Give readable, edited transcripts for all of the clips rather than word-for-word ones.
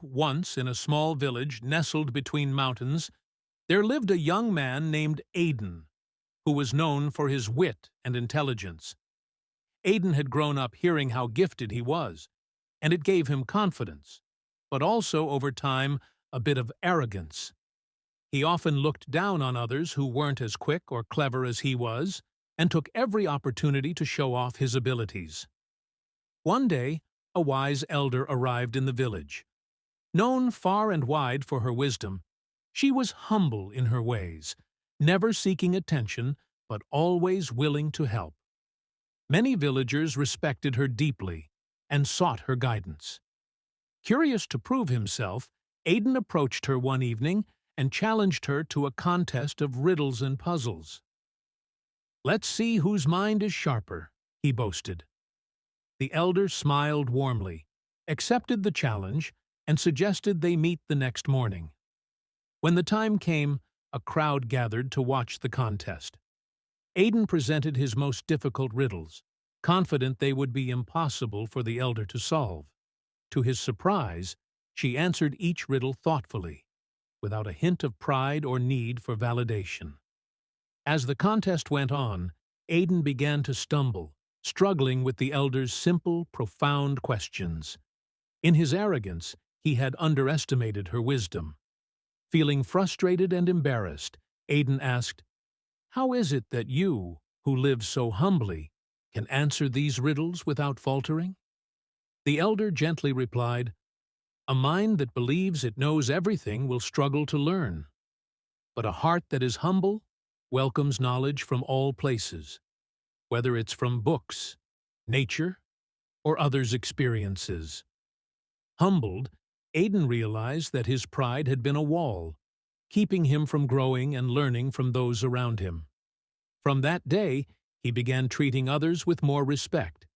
once in a small village nestled between mountains, there lived a young man named Aidan, who was known for his wit and intelligence. Aidan had grown up hearing how gifted he was, and it gave him confidence, but also, over time, a bit of arrogance. He often looked down on others who weren't as quick or clever as he was, and took every opportunity to show off his abilities. One day, a wise elder arrived in the village. Known far and wide for her wisdom, she was humble in her ways, never seeking attention, but always willing to help. Many villagers respected her deeply and sought her guidance. Curious to prove himself, Aidan approached her one evening and challenged her to a contest of riddles and puzzles. "Let's see whose mind is sharper," he boasted. The elder smiled warmly, accepted the challenge, and suggested they meet the next morning. When the time came, a crowd gathered to watch the contest. Aidan presented his most difficult riddles, confident they would be impossible for the elder to solve. To his surprise, she answered each riddle thoughtfully, without a hint of pride or need for validation. As the contest went on, Aidan began to stumble, struggling with the elder's simple, profound questions. In his arrogance, he had underestimated her wisdom. Feeling frustrated and embarrassed, Aidan asked, "How is it that you, who live so humbly, can answer these riddles without faltering?" The elder gently replied, "A mind that believes it knows everything will struggle to learn, but a heart that is humble welcomes knowledge from all places, whether it's from books, nature, or others' experiences." Humbled, Aidan realized that his pride had been a wall, keeping him from growing and learning from those around him. From that day, he began treating others with more respect,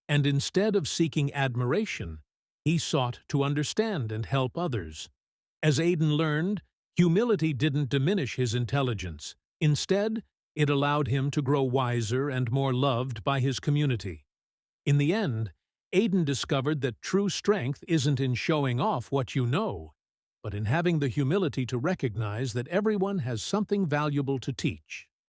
and instead of seeking admiration, he sought to understand and help others. As Aidan learned, humility didn't diminish his intelligence. Instead, it allowed him to grow wiser and more loved by his community. In the end, Aidan discovered that true strength isn't in showing off what you know, but in having the humility to recognize that everyone has something valuable to teach.